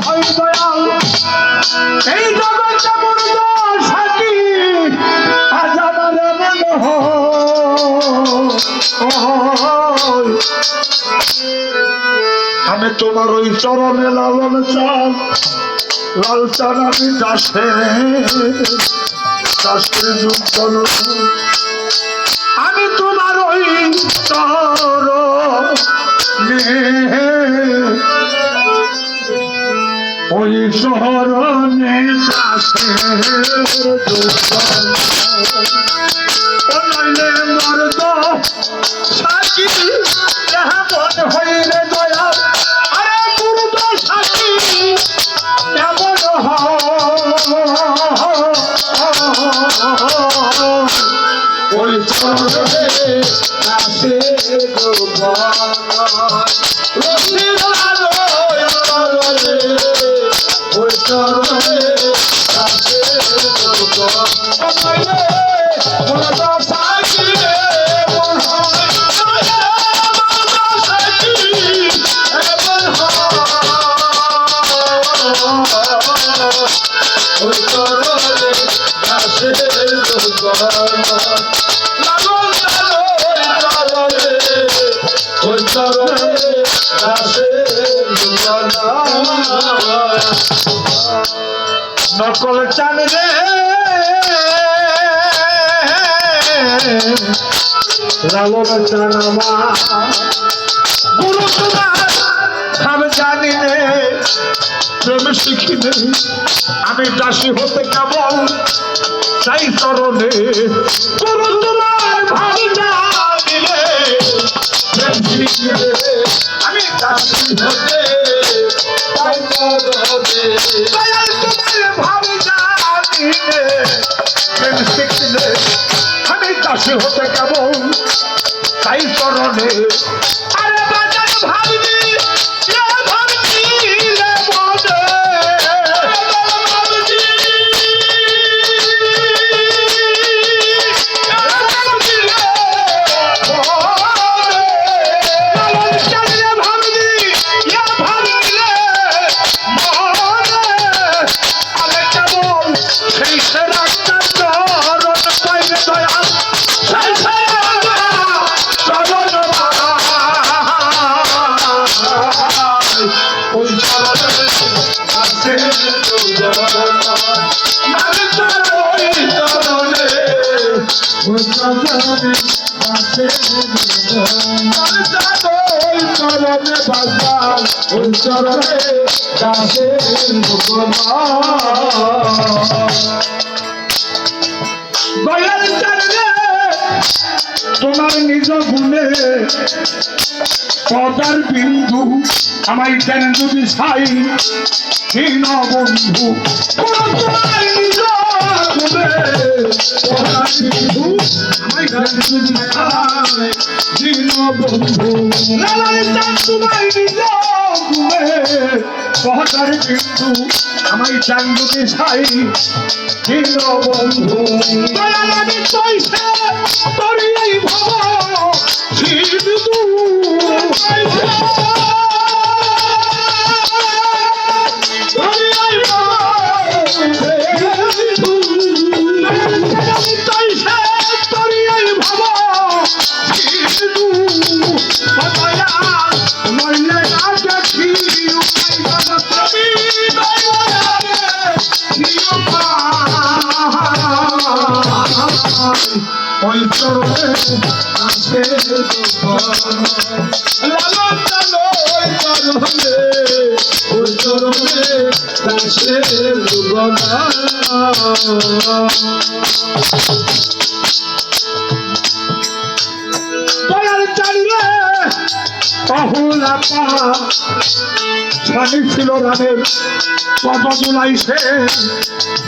হয় দয়াল এই জগতে মোর সাথী আজ আমার মনে হয় আমি তোমার ওই চরণে লালন চান লাল চান আমি দাসের যুদ্ধ আমি তোমার ওই চরণে ওই শরণে দাসের যুদ্ধ নইলে মর্দ সাথী কেমন হইলে দয়া আরে মর্দ সাথী কেমন ওই চরণে দাসের যুদ্ধ ওই চরণে দাসের যুদ্ধ নকল চান রে লালন চান আমার গুরু তোমার আমি জানি রে প্রেম শিখিনি আমি দাসী হতে কেবল চাই চরণে গুরু তোমার ভাই জানি রে প্রেম শিখিনি আমি দাসী হতে চাই চরণে ভাবি জানি রে প্রেম শিখিনি আমি দাসী হতে কেবল চাই চরণে আরে বাজার ভাবি তোমার নিজ গুণে পদার বিন্দু আমায় দেন যদি সাই হীন বন্ধু তোমার নিজ গুণে পদার বিন্দু আমায় দেন যদি সাই হীন বন্ধু তোমার নিজ গুণে পদার বিন্দু আমায় দেন যদি সাই হীন বন্ধু আমি পয়সা তোরি ভাবা হিন্দু ওই চরণে দাসের যুদ্ধ লালন চালো ওই চরণে দাসের যুদ্ধ দয়াল চালিয়ে অহুলাপা স্বামী ছিল রামের পদ জুলাইছে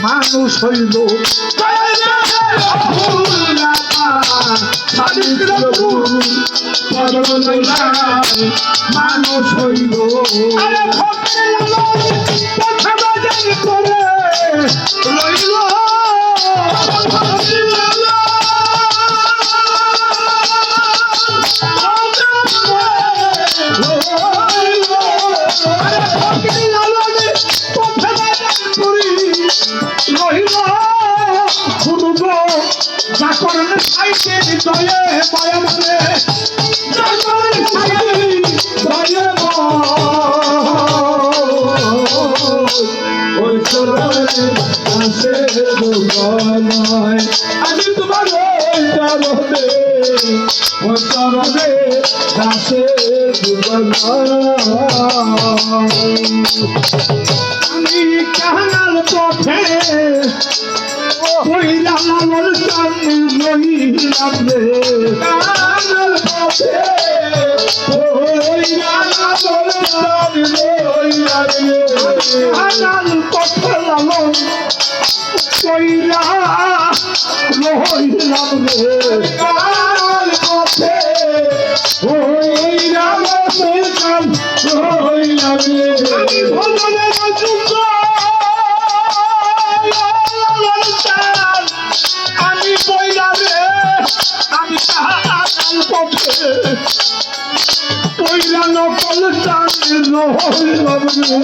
মানুষ হইল মানুষ হইল রইল হৃদয়ে মায়া মানে জাগার সাথী দয়ে ওই চরণে আসে ভগবান আমি তোমার ওই চরণে দাসে আমি কাহার পথে ওই লালন চাঁদ রহিলাম রে কাহার পথে ওই লালন চাঁদ রহিলাম রে কাহার পথে লালন কইরা রহিলাম রে কাহার পথে ওই লালন চাঁদ রহিলাম রে আমি ভজনের যুগ আমি বইলাম রে আমি কাহার পথে কইলা নকল চাঁদ রহিলাম রে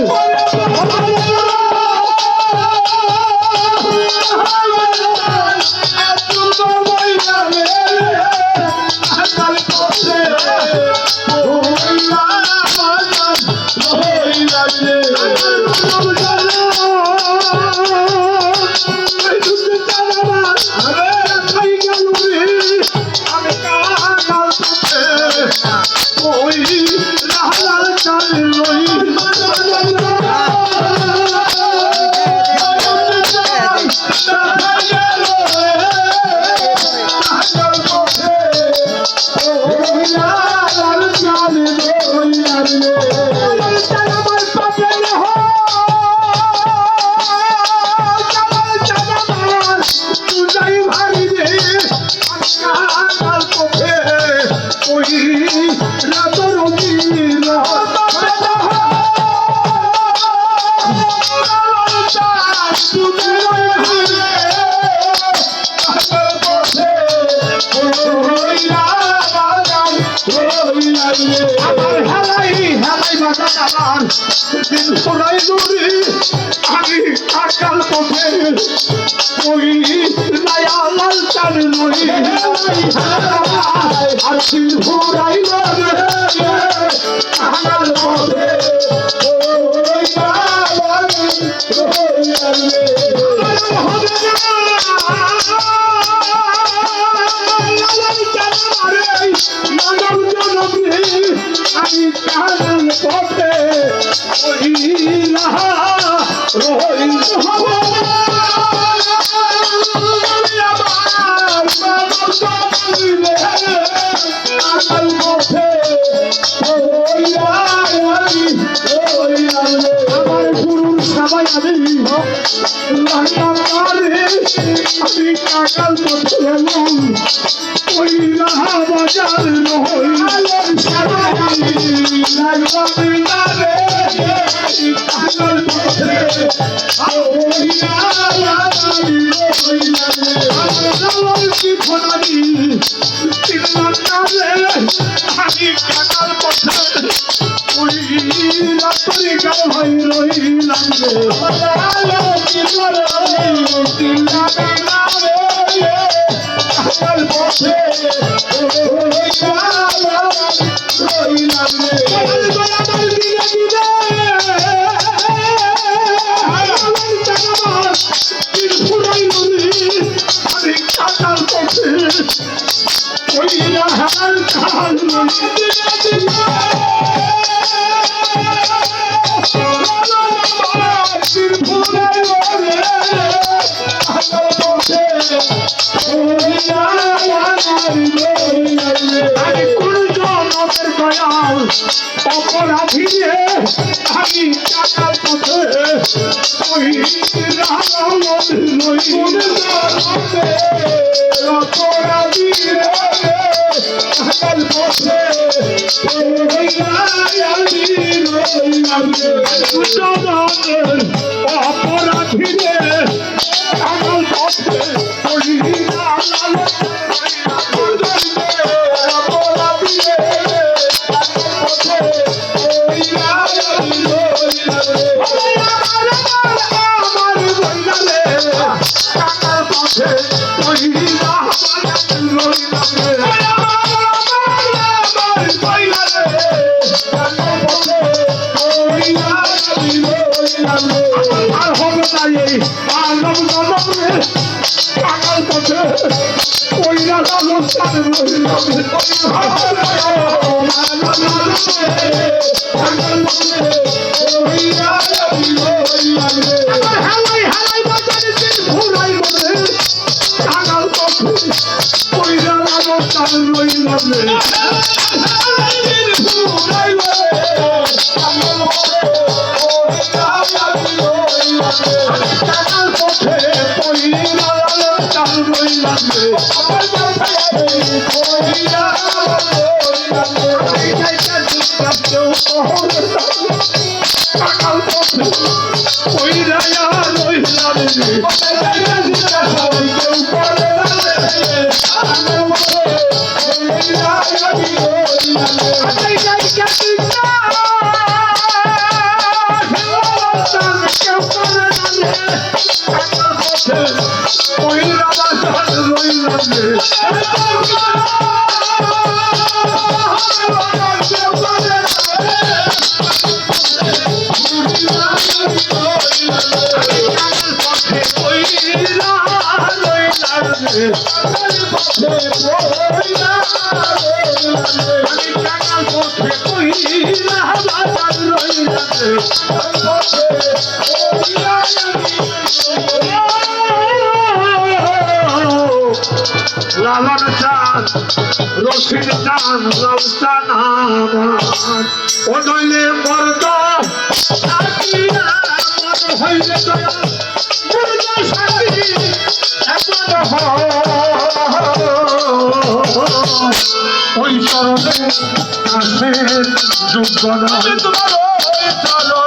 দিন সোনাই দূরে আমি আকাল পথে ওই লাল চাল নই আছি ঘুরাই আকাল পথে ওই আমি কাহার পথে রহিলা রহিল হব আকাল পথে আমার গুরুর সবাই আমি আমি কাকাল পথে এলাম ওই বাজার রহিলাম আমি কাকাল পথে ওই রাত্রিকাল ভাই রহিলাম কাকাল পথে অপরাধীরে আমি কাকাল পথে ওই অপরাধীরে কাকাল পথে অপরাধীরে কাকাল পথে ওই কাকাল পথে ওই আর হবে না এই মানব জনমে কাঙাল পথে ওই লালন চাঁদ রইলাম হালাই হালাই বাজারে দিন ঘুরাই বলে কাঙাল পথে ওই লালন চাঁদ রইলাম কাঙাল পথে ওই লালন চাঁদ রইলাম কাঙাল পথে ওই রায়া রইলাম ওই রাজা চাঁদ রইলাম লালন চাঁদ রশিদ চাঁদ রমজান ও নইলে মর্দ থাকিয়া মন হইলে দয়া মর্দ সাথী এমন ওই চরণে আসে যোগ্য না তোমার ওই চরণ